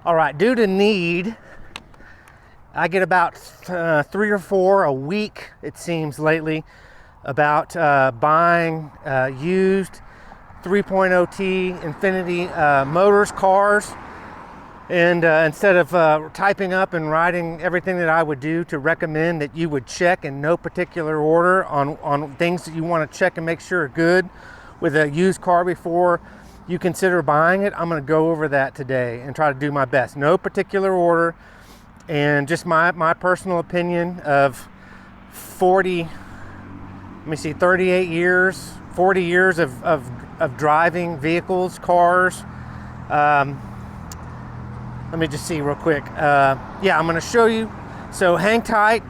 All right, due to need, I get about 3 or 4 a week, it seems lately, about buying used 3.0T Infiniti motors, cars. And instead of typing up and writing everything that I would do to recommend that you would check in no particular order on things that you want to check and make sure are good with a used car before you consider buying it, I'm going to go over that today and try to do my best. No particular order, and just my personal opinion of 38 years, 40 years of driving vehicles, cars. Let me just see real quick. Yeah, I'm going to show you. So hang tight.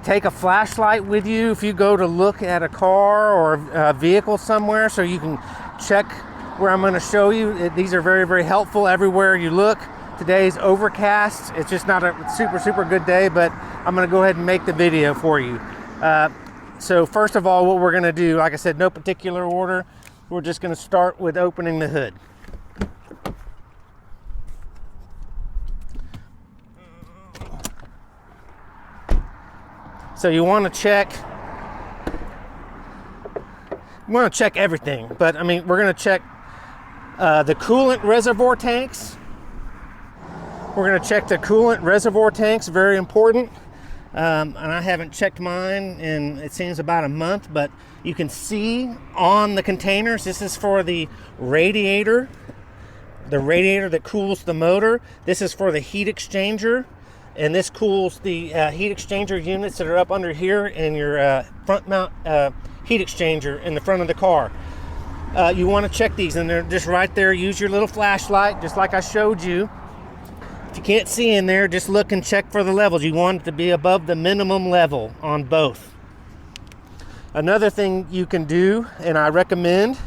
Take a flashlight with you if you go to look at a car or a vehicle somewhere, so you can check where I'm going to show you. These are very, very helpful everywhere you look. Today's overcast. It's just not a super good day, but I'm going to go ahead and make the video for you. So first of all, what we're going to do, like I said, no particular order. We're just going to start with opening the hood. So you want to check everything, but I mean, we're going to check the coolant reservoir tanks. We're going to check the coolant reservoir tanks, very important. And I haven't checked mine in, it seems, about a month, but you can see on the containers, this is for the radiator that cools the motor. This is for the heat exchanger. And this cools the heat exchanger units that are up under here in your front mount heat exchanger in the front of the car. You want to check these, and they're just right there. Use your little flashlight, just like I showed you. If you can't see in there, just look and check for the levels. You want it to be above the minimum level on both. Another thing you can do, and I recommend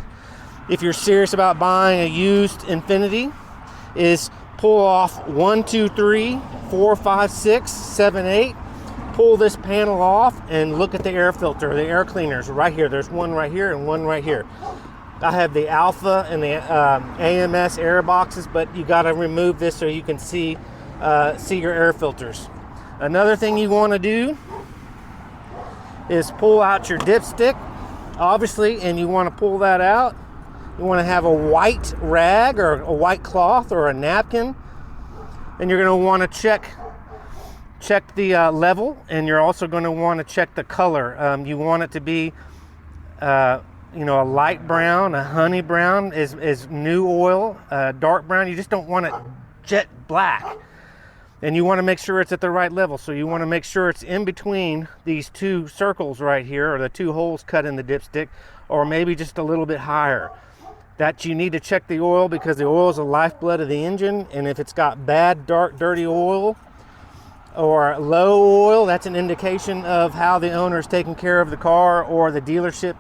if you're serious about buying a used Infiniti, is pull off 1, 2, 3, 4, 5, 6, 7, 8. Pull this panel off and look at the air filter, the air cleaners right here. There's one right here and one right here. I have the Alpha and the AMS air boxes, but you got to remove this so you can see your air filters. Another thing you want to do is pull out your dipstick, obviously, and you want to pull that out. You want to have a white rag or a white cloth or a napkin, and you're going to want to check the level, and you're also going to want to check the color. You want it to be a light brown. A honey brown is new oil. Dark brown, you just don't want it jet black, and you want to make sure it's at the right level. So you want to make sure it's in between these two circles right here, or the two holes cut in the dipstick, or maybe just a little bit higher. That you need to check the oil, because the oil is the lifeblood of the engine, and if it's got bad, dark, dirty oil or low oil, that's an indication of how the owner is taking care of the car, or the dealership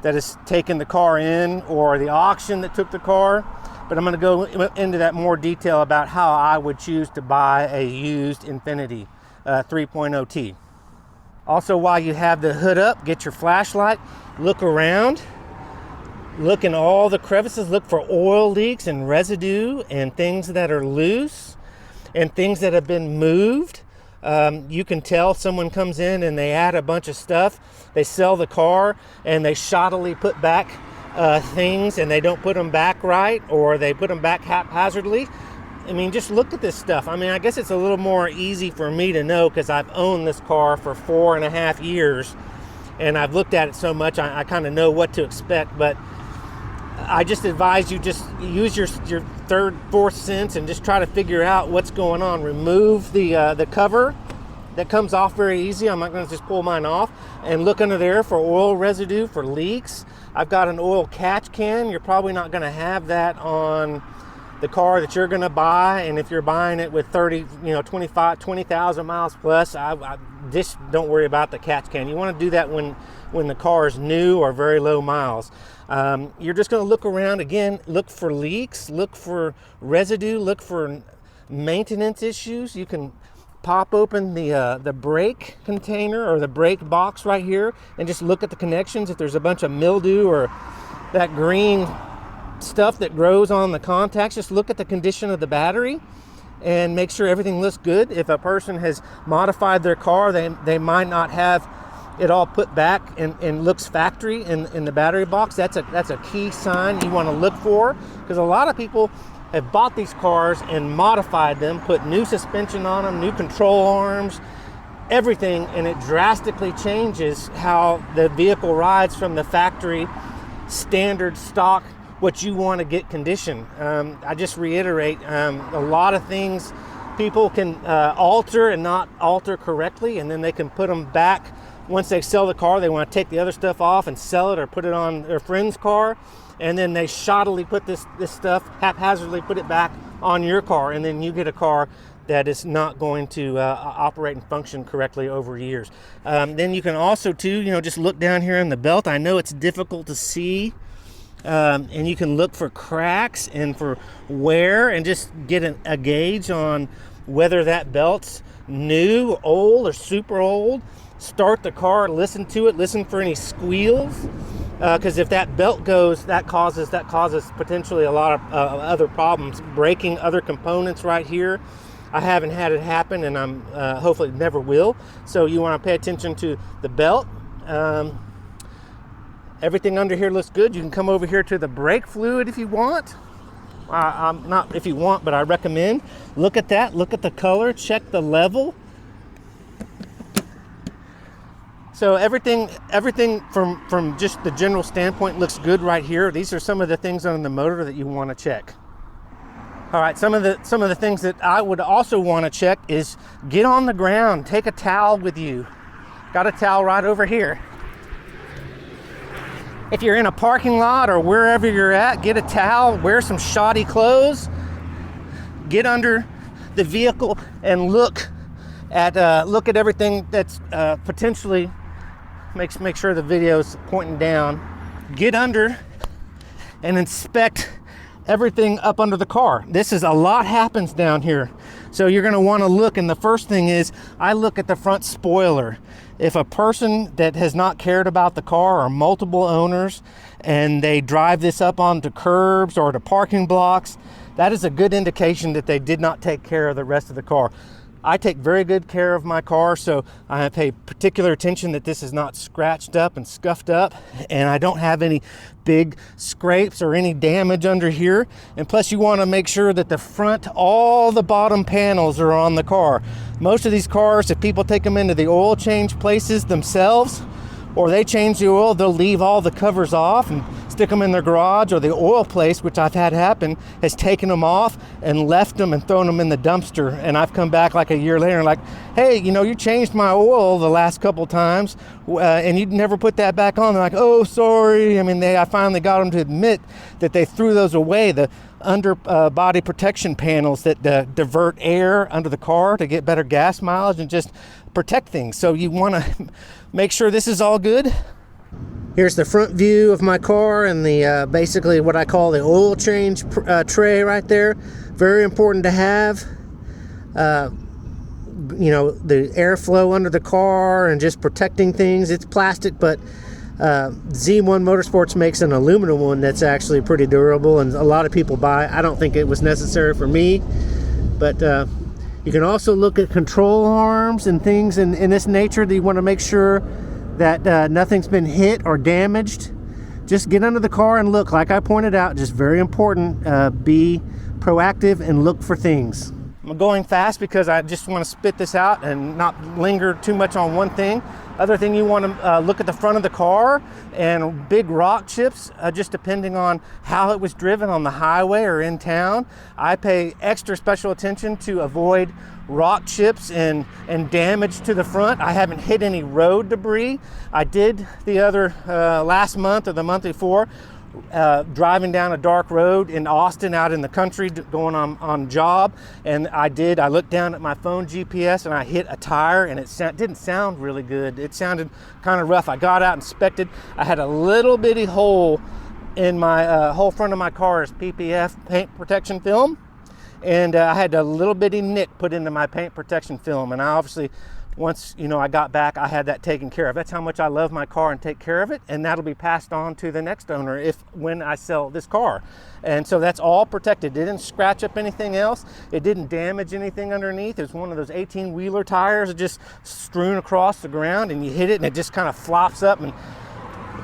that is taking the car in, or the auction that took the car. But I'm going to go into that more detail about how I would choose to buy a used Infiniti 3.0T. Also, while you have the hood up, get your flashlight, look around. Look in all the crevices, look for oil leaks and residue and things that are loose and things that have been moved. You can tell someone comes in and they add a bunch of stuff. They sell the car and they shoddily put back things, and they don't put them back right, or they put them back haphazardly. I mean, just look at this stuff. I mean, I guess it's a little more easy for me to know because I've owned this car for 4.5 years and I've looked at it so much, I kind of know what to expect. But I just advise you just use your third, fourth sense and just try to figure out what's going on. Remove the cover. That comes off very easy. I'm not going to just pull mine off. And look under there for oil residue, for leaks. I've got an oil catch can. You're probably not going to have that on the car that you're going to buy. And if you're buying it with 20,000 miles plus, just don't worry about the catch can. You want to do that when the car is new or very low miles. You're just going to look around again, look for leaks, look for residue, look for maintenance issues. You can pop open the brake container or the brake box right here and just look at the connections. If there's a bunch of mildew or that green stuff that grows on the contacts, just look at the condition of the battery. and make sure everything looks good. If a person has modified their car, they might not have it all put back and looks factory in the battery box. That's a key sign you want to look for, because a lot of people have bought these cars and modified them, put new suspension on them, new control arms, everything, and it drastically changes how the vehicle rides from the factory standard stock, what you want to get condition. I just reiterate, a lot of things people can alter and not alter correctly, and then they can put them back. Once they sell the car, they want to take the other stuff off and sell it or put it on their friend's car, and then they shoddily put this stuff, haphazardly put it back on your car, and then you get a car that is not going to operate and function correctly over years. Then you can also too, just look down here in the belt. I know it's difficult to see, and you can look for cracks and for wear and just get a gauge on whether that belt's new, old, or super old. Start the car, listen to it, listen for any squeals, because if that belt goes, that causes potentially a lot of other problems, breaking other components right here. I haven't had it happen, and I'm hopefully never will. So you want to pay attention to the belt. Everything under here looks good. You can come over here to the brake fluid if you want. Not if you want, but I recommend. Look at that. Look at the color. Check the level. So everything from just the general standpoint looks good right here. These are some of the things on the motor that you want to check. All right, some of the things that I would also want to check is get on the ground, take a towel with you. Got a towel right over here. If you're in a parking lot or wherever you're at, get a towel, wear some shoddy clothes, get under the vehicle and look at everything that's potentially, make sure the video's pointing down. Get under and inspect everything up under the car. A lot happens down here. So you're gonna wanna look, and the first thing is, I look at the front spoiler. If a person that has not cared about the car, or multiple owners, and they drive this up onto curbs or to parking blocks, that is a good indication that they did not take care of the rest of the car. I take very good care of my car, so I pay particular attention that this is not scratched up and scuffed up, and I don't have any big scrapes or any damage under here. And plus, you want to make sure that the front, all the bottom panels are on the car. Most of these cars, if people take them into the oil change places themselves, or they change the oil, they'll leave all the covers off and stick them in their garage, or the oil place, which I've had happen, has taken them off and left them and thrown them in the dumpster. And I've come back like a year later and like, hey, you changed my oil the last couple times and you never put that back on. They're like, oh, sorry. I finally got them to admit that they threw those away, the under body protection panels that divert air under the car to get better gas mileage and just protect things. So you want to make sure this is all good. Here's the front view of my car and the basically what I call the oil change tray right there. Very important to have. The airflow under the car and just protecting things. It's plastic, but Z1 Motorsports makes an aluminum one that's actually pretty durable, and a lot of people buy. I don't think it was necessary for me, but you can also look at control arms and things in this nature that you want to make sure that nothing's been hit or damaged. Just get under the car and look. Like I pointed out, just very important, be proactive and look for things. I'm going fast because I just want to spit this out and not linger too much on one thing. Other thing, you want to look at the front of the car and big rock chips, just depending on how it was driven on the highway or in town. I pay extra special attention to avoid rock chips and damage to the front. I haven't hit any road debris. I did the other last month or the month before, driving down a dark road in Austin out in the country going on job, and I looked down at my phone GPS and I hit a tire, and it didn't sound really good. It sounded kind of rough. I got out, inspected. I had a little bitty hole in my whole front of my car's PPF paint protection film, and I had a little bitty nick put into my paint protection film, and I obviously once, you know, I got back, I had that taken care of. That's how much I love my car and take care of it, and that'll be passed on to the next owner when I sell this car. And so that's all protected. It didn't scratch up anything else. It didn't damage anything underneath. It's one of those 18-wheeler tires that just strewn across the ground, and you hit it and it just kind of flops up and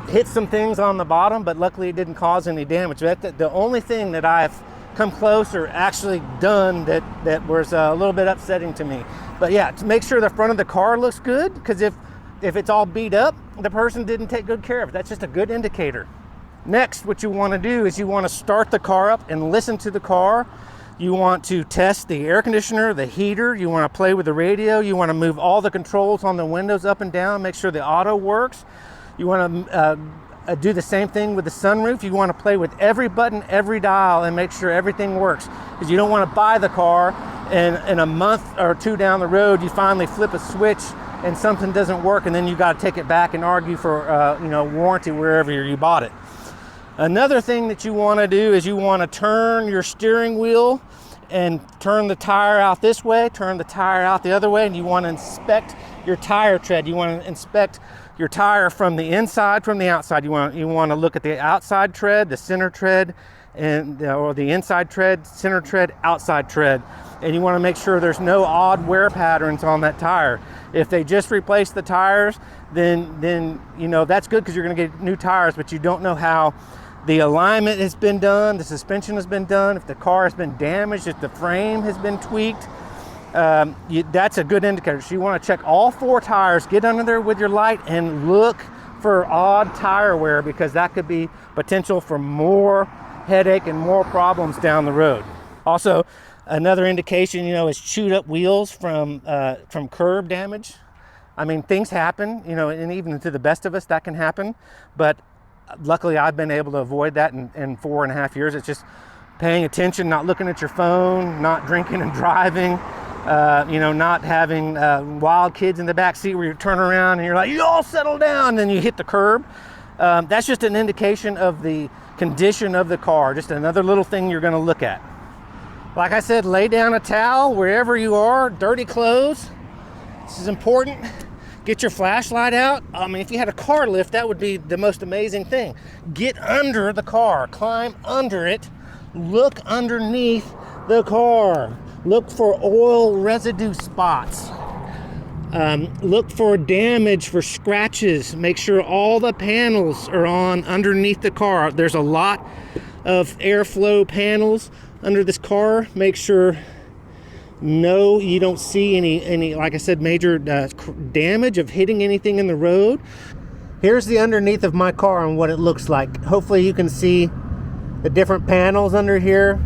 hits some things on the bottom, but luckily it didn't cause any damage. The only thing that I've come close or actually done that was a little bit upsetting to me. But yeah, to make sure the front of the car looks good, because if it's all beat up, the person didn't take good care of it. That's just a good indicator. Next, what you want to do is you want to start the car up and listen to the car. You want to test the air conditioner, the heater. You want to play with the radio. You want to move all the controls on the windows up and down, make sure the auto works. You want to do the same thing with the sunroof. You want to play with every button, every dial, and make sure everything works, because you don't want to buy the car and in a month or two down the road you finally flip a switch and something doesn't work, and then you got to take it back and argue for warranty wherever you bought it. Another thing that you want to do is you want to turn your steering wheel and turn the tire out this way, turn the tire out the other way, and you want to inspect your tire tread. You want to inspect your tire from the inside, from the outside. You want to look at the outside tread, the center tread, or the inside tread, center tread, outside tread. And you want to make sure there's no odd wear patterns on that tire. If they just replace the tires, then you know that's good, because you're going to get new tires, but you don't know how the alignment has been done, the suspension has been done, if the car has been damaged, if the frame has been tweaked. That's a good indicator. So you want to check all four tires, get under there with your light, and look for odd tire wear, because that could be potential for more headache and more problems down the road. Also, another indication, is chewed up wheels from curb damage. I mean, things happen, and even to the best of us that can happen, but luckily I've been able to avoid that in 4.5 years. It's just paying attention, not looking at your phone, not drinking and driving, not having wild kids in the back seat where you turn around and you're like, you all settle down, and then you hit the curb. That's just an indication of the condition of the car, just another little thing you're going to look at. Like I said, lay down a towel wherever you are, dirty clothes. This is important. Get your flashlight out. I mean, if you had a car lift, that would be the most amazing thing. Get under the car, climb under it, look underneath the car. Look for oil residue spots. Look for damage, for scratches. Make sure all the panels are on underneath the car. There's a lot of airflow panels under this car. Make sure you don't see any like I said, major damage of hitting anything in the road. Here's the underneath of my car and what it looks like. Hopefully you can see the different panels under here.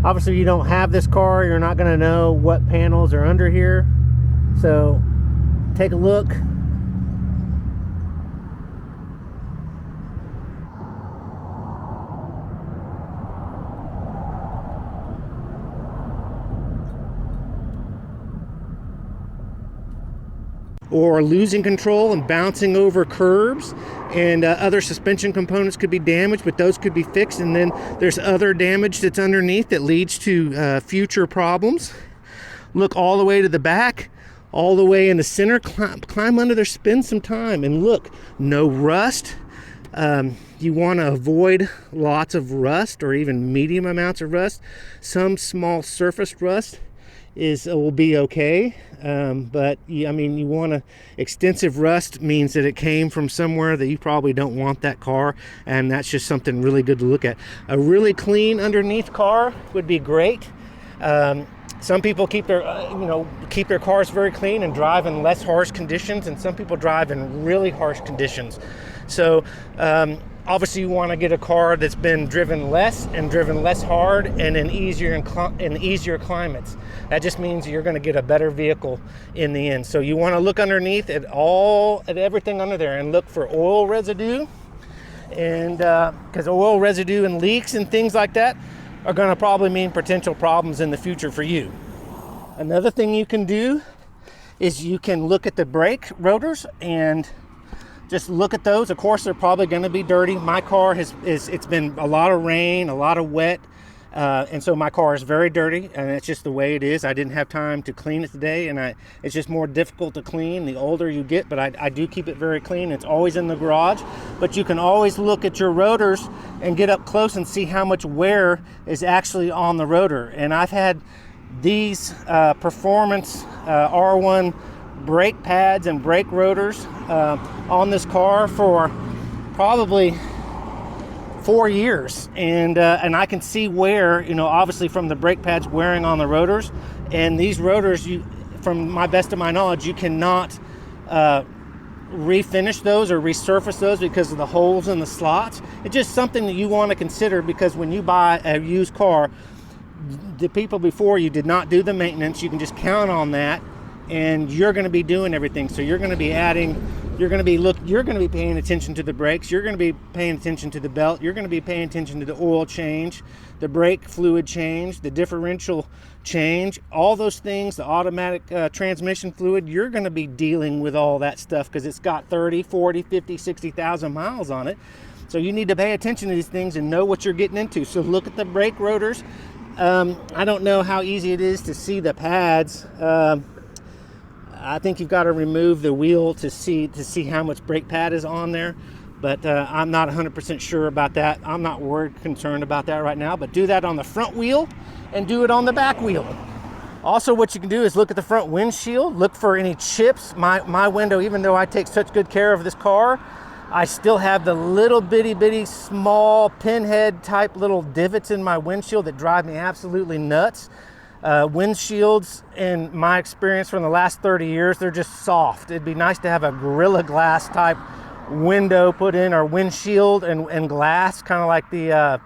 Obviously, you don't have this car, you're not going to know what panels are under here. So take a look. Or losing control and bouncing over curbs, and other suspension components could be damaged, but those could be fixed. And then there's other damage that's underneath that leads to future problems. Look all the way to the back, all the way in the center, climb under there, spend some time and look. No rust. You want to avoid lots of rust or even medium amounts of rust. Some small surface rust will be okay, but you want to. Extensive rust means that it came from somewhere that you probably don't want that car, and that's just something really good to look at. A really clean underneath car would be great. Some people keep their cars very clean and drive in less harsh conditions, and some people drive in really harsh conditions. So obviously you want to get a car that's been driven less hard and in easier climates. That just means you're going to get a better vehicle in the end. So you want to look underneath at everything under there and look for oil residue, and because oil residue and leaks and things like that are going to probably mean potential problems in the future for you. Another thing you can do is you can look at the brake rotors and just look at those. Of course, they're probably going to be dirty. My car it's been a lot of rain, a lot of wet, And so my car is very dirty, and it's just the way it is. I didn't have time to clean it today, and it's just more difficult to clean the older you get, but I do keep it very clean. It's always in the garage, but you can always look at your rotors and get up close and see how much wear is actually on the rotor. And I've had these performance R1 brake pads and brake rotors on this car for probably 4 years, and I can see wear, obviously from the brake pads wearing on the rotors. And these rotors, from my best of my knowledge, you cannot refinish those or resurface those because of the holes in the slots. It's just something that you want to consider, because when you buy a used car, the people before you did not do the maintenance. You can just count on that, and you're going to be doing everything. So you're going to be adding, you're going to be paying attention to the brakes, you're going to be paying attention to the belt, you're going to be paying attention to the oil change, the brake fluid change, the differential change, all those things, the automatic transmission fluid. You're going to be dealing with all that stuff because it's got 30, 40, 50, 60,000 miles on it. So you need to pay attention to these things and know what you're getting into. So look at the brake rotors. I don't know how easy it is to see the pads. I think you've got to remove the wheel to see how much brake pad is on there, but I'm not 100% sure about that. I'm not concerned about that right now, but do that on the front wheel and do it on the back wheel. Also, what you can do is look at the front windshield, look for any chips. My window, even though I take such good care of this car, I still have the little bitty small pinhead type little divots in my windshield that drive me absolutely nuts. Windshields, in my experience from the last 30 years, they're just soft. It'd be nice to have a Gorilla Glass type window put in, or windshield and glass, kind of like the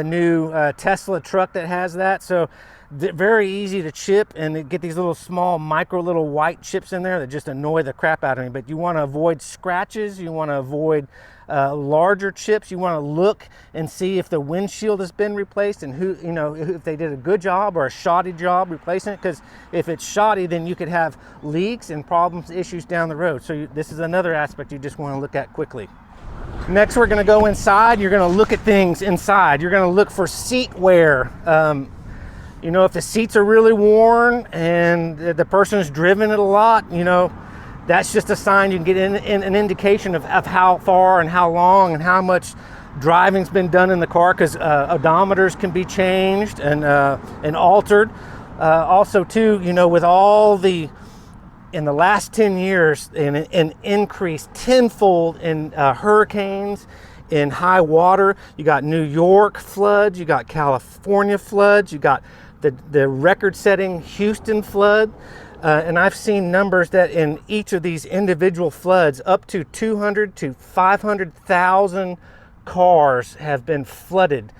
new Tesla truck that has that. So very easy to chip, and they get these little small little white chips in there that just annoy the crap out of me. But you want to avoid scratches, you want to avoid larger chips. You want to look and see if the windshield has been replaced, and if they did a good job or a shoddy job replacing it, because if it's shoddy, then you could have leaks and problems, issues down the road. So this is another aspect you just want to look at quickly. Next, we're going to go inside. You're going to look at things inside. You're going to look for seat wear. If the seats are really worn and the person's driven it a lot, that's just a sign. You can get an indication of how far and how long and how much driving's been done in the car, because odometers can be changed and altered. Also, too, with all in the last 10 years, an increase tenfold in hurricanes, in high water. You got New York floods, you got California floods, you got the record-setting Houston flood. And I've seen numbers that in each of these individual floods, up to 200 to 500,000 cars have been flooded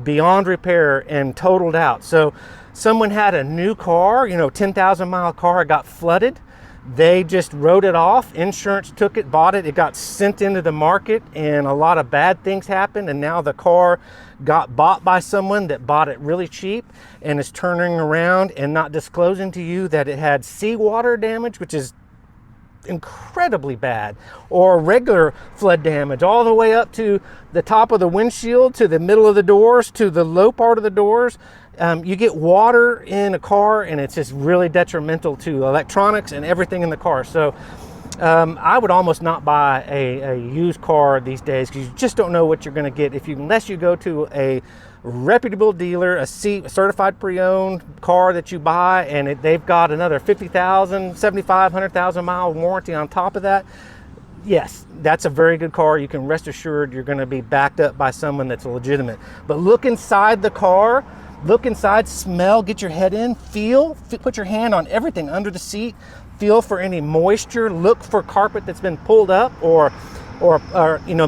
beyond repair and totaled out. So someone had a new car, 10,000 mile car, got flooded. They just wrote it off. Insurance took it, bought it. It got sent into the market, and a lot of bad things happened. And now the car got bought by someone that bought it really cheap and is turning around and not disclosing to you that it had seawater damage, which is incredibly bad, or regular flood damage all the way up to the top of the windshield, to the middle of the doors, to the low part of the doors. You get water in a car, and it's just really detrimental to electronics and everything in the car. So I would almost not buy a used car these days, because you just don't know what you're going to get unless you go to a reputable dealer, a certified pre-owned car that you buy, and they've got another 50,000, 75, 100,000 mile warranty on top of that. Yes, that's a very good car. You can rest assured you're going to be backed up by someone that's legitimate. But look inside the car. Look inside, smell, get your head in, feel, put your hand on everything under the seat, feel for any moisture, look for carpet that's been pulled up or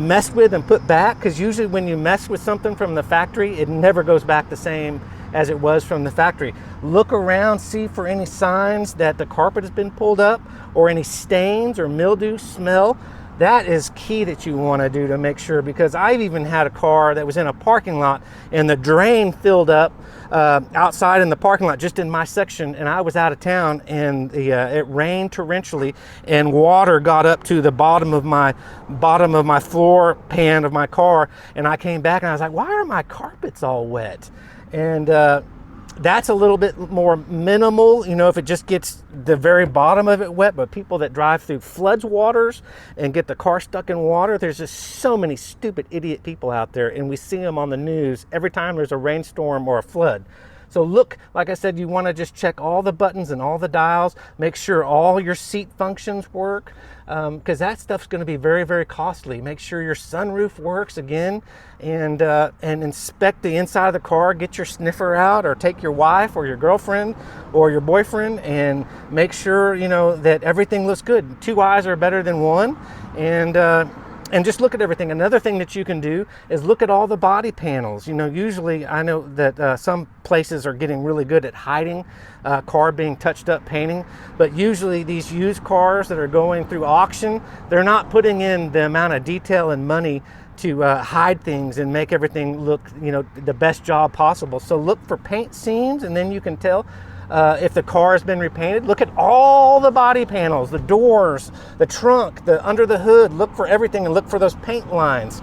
messed with and put back, because usually when you mess with something from the factory, it never goes back the same as it was from the factory. Look around, see for any signs that the carpet has been pulled up or any stains or mildew. Smell. That is key that you want to do to make sure, because I've even had a car that was in a parking lot and the drain filled up outside in the parking lot, just in my section, and I was out of town, and it rained torrentially and water got up to the bottom of my floor pan of my car, and I came back and I was like, why are my carpets all wet? And that's a little bit more minimal, you know, if it just gets the very bottom of it wet. But people that drive through floods waters and get the car stuck in water, there's just so many stupid idiot people out there, and we see them on the news every time there's a rainstorm or a flood. So look, like I said, you want to just check all the buttons and all the dials, make sure all your seat functions work, because that stuff's going to be very, very costly. Make sure your sunroof works again, and inspect the inside of the car. Get your sniffer out, or take your wife or your girlfriend or your boyfriend and make sure, you know, that everything looks good. 2 eyes are better than one, and just look at everything. Another thing that you can do is look at all the body panels. You know, usually I know that some places are getting really good at hiding car being touched up painting, but usually these used cars that are going through auction, they're not putting in the amount of detail and money to hide things and make everything look, you know, the best job possible. So look for paint seams, and then you can tell if the car has been repainted. Look at all the body panels, the doors, the trunk, the under the hood. Look for everything and look for those paint lines.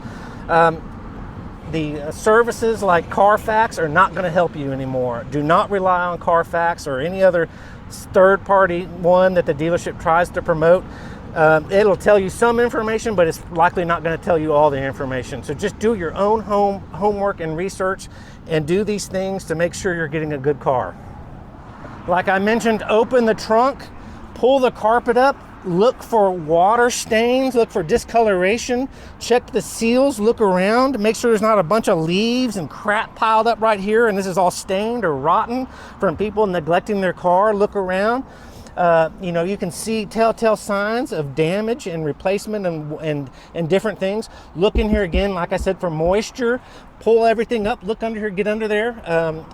The services like Carfax are not going to help you anymore. Do not rely on Carfax or any other third-party one that the dealership tries to promote. It'll tell you some information, but it's likely not going to tell you all the information. So just do your own homework and research, and do these things to make sure you're getting a good car. Like I mentioned, open the trunk, pull the carpet up, look for water stains, look for discoloration, check the seals, look around, make sure there's not a bunch of leaves and crap piled up right here and this is all stained or rotten from people neglecting their car. Look around. You know, you can see telltale signs of damage and replacement and different things. Look in here again, like I said, for moisture. Pull everything up, look under here, get under there,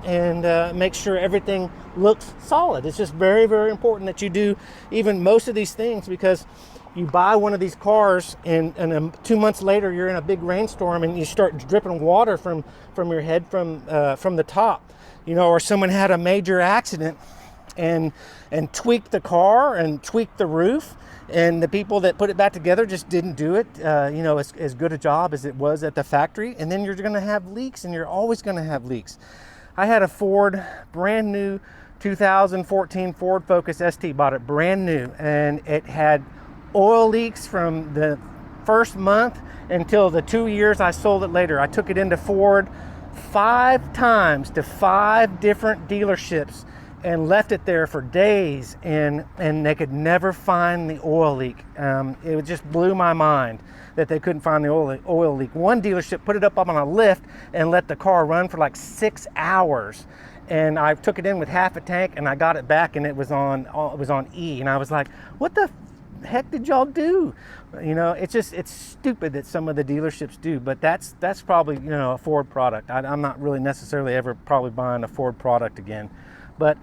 and make sure everything looks solid. It's just very, very important that you do even most of these things, because you buy one of these cars and 2 months later you're in a big rainstorm and you start dripping water from your head from the top, you know, or someone had a major accident and tweaked the car and tweaked the roof, and the people that put it back together just didn't do it, you know, as good a job as it was at the factory. And then you're going to have leaks, and you're always going to have leaks. I had a Ford, brand new 2014 Ford Focus ST, bought it brand new, and it had oil leaks from the first month until the 2 years I sold it later. I took it into Ford 5 times to 5 different dealerships and left it there for days, and they could never find the oil leak. It just blew my mind that they couldn't find the oil leak. One dealership put it up on a lift and let the car run for like 6 hours, and I took it in with half a tank and I got it back and it was on E, and I was like, what the heck did y'all do? You know, it's stupid that some of the dealerships do, but that's probably, you know, a Ford product. I'm not really necessarily ever probably buying a Ford product again. But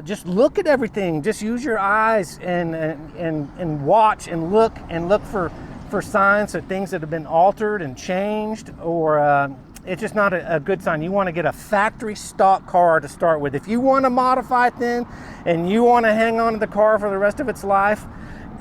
just look at everything. Just use your eyes and watch and look for signs of things that have been altered and changed, or it's just not a good sign. You want to get a factory stock car to start with. If you want to modify it then, and you want to hang on to the car for the rest of its life,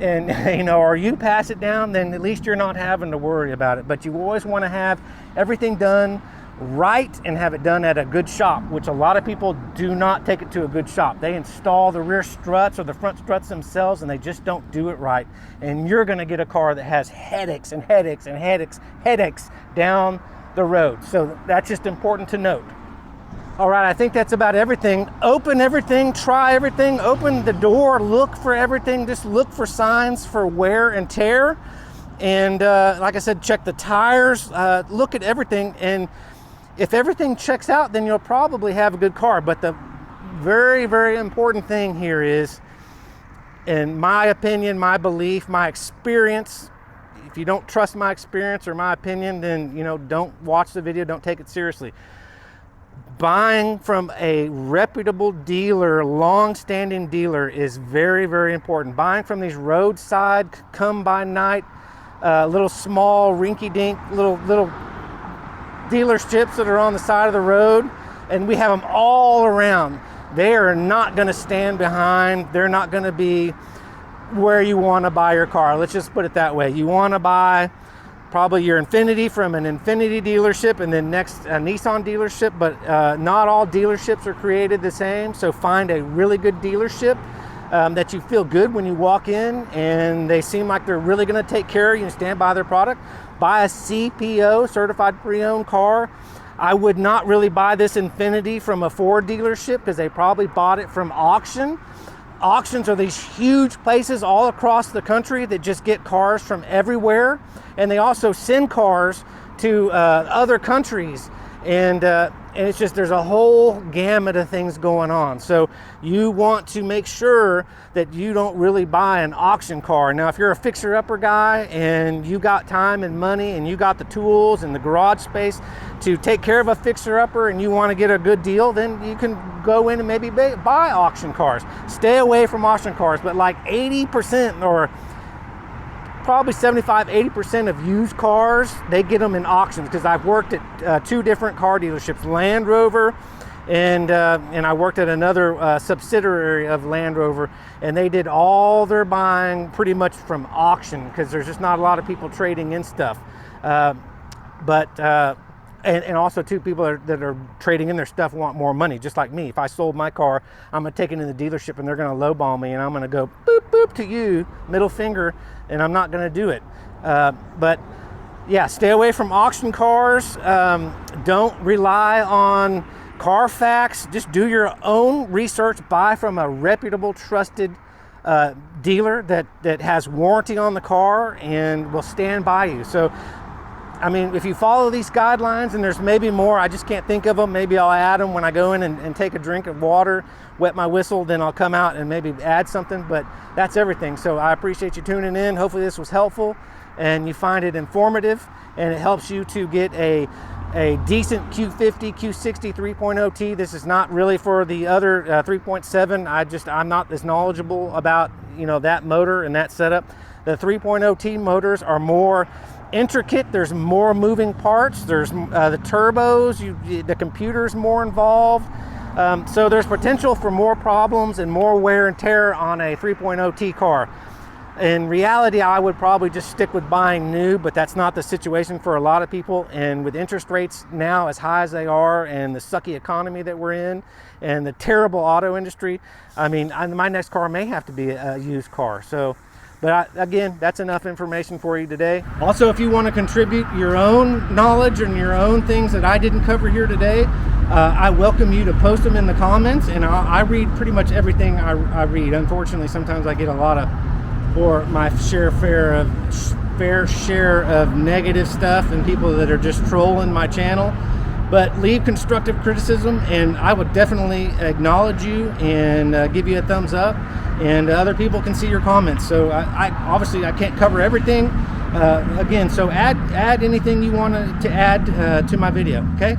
and you know, or you pass it down, then at least you're not having to worry about it. But you always want to have everything done right and have it done at a good shop, which a lot of people do not take it to a good shop. They install the rear struts or the front struts themselves, and they just don't do it right, and you're going to get a car that has headaches and headaches and headaches down the road. So that's just important to note. All right, I think that's about everything. Open everything, try everything, open the door, look for everything. Just look for signs for wear and tear, and like I said, check the tires, look at everything, and if everything checks out, then you'll probably have a good car. But the very, very important thing here is, in my opinion, my belief, my experience, if you don't trust my experience or my opinion, then, you know, don't watch the video, don't take it seriously. Buying from a reputable dealer, long-standing dealer, is very, very important. Buying from these roadside, come-by-night little small rinky-dink little dealerships that are on the side of the road, and we have them all around. They are not going to stand behind. They're not going to be where you want to buy your car. Let's just put it that way. You want to buy probably your Infiniti from an Infiniti dealership, and then next a Nissan dealership, but not all dealerships are created the same. So find a really good dealership that you feel good when you walk in, and they seem like they're really going to take care of you and stand by their product. Buy a CPO, certified pre-owned car. I would not really buy this Infiniti from a Ford dealership because they probably bought it from auction. Auctions are these huge places all across the country that just get cars from everywhere, and they also send cars to other countries, and it's just, there's a whole gamut of things going on. So you want to make sure that you don't really buy an auction car. Now, if you're a fixer-upper guy and you got time and money and you got the tools and the garage space to take care of a fixer-upper and you want to get a good deal, then you can go in and maybe buy auction cars. Stay away from auction cars, but like 80% or probably 75-80% of used cars, they get them in auctions, because I've worked at 2 different car dealerships, Land Rover and I worked at another subsidiary of Land Rover, and they did all their buying pretty much from auction because there's just not a lot of people trading in stuff. And also too, people that are trading in their stuff want more money, just like me. If I sold my car, I'm gonna take it in the dealership and they're gonna lowball me, and I'm gonna go boop boop to you, middle finger, and I'm not gonna do it. But yeah, stay away from auction cars. Don't rely on Carfax. Just do your own research. Buy from a reputable, trusted dealer that has warranty on the car and will stand by you. So I mean, if you follow these guidelines, and there's maybe more, I just can't think of them. Maybe I'll add them when I go in and take a drink of water, wet my whistle, then I'll come out and maybe add something, but that's everything. So I appreciate you tuning in. Hopefully this was helpful and you find it informative, and it helps you to get a decent Q50, Q60 3.0T. This is not really for the other 3.7. I'm not as knowledgeable about, that motor and that setup. The 3.0T motors are more intricate. There's more moving parts. There's the turbos, the computer's more involved. So there's potential for more problems and more wear and tear on a 3.0T car. In reality, I would probably just stick with buying new, but that's not the situation for a lot of people. And with interest rates now as high as they are, and the sucky economy that we're in, and the terrible auto industry, I mean, my next car may have to be a used car. So, but again, that's enough information for you today. Also, if you want to contribute your own knowledge and your own things that I didn't cover here today, I welcome you to post them in the comments, and I read pretty much everything I read. Unfortunately, sometimes I get a lot of, or my fair share of negative stuff and people that are just trolling my channel. But leave constructive criticism, and I would definitely acknowledge you and give you a thumbs up, and other people can see your comments. So I obviously I can't cover everything again, so add anything you want to add to my video. Okay.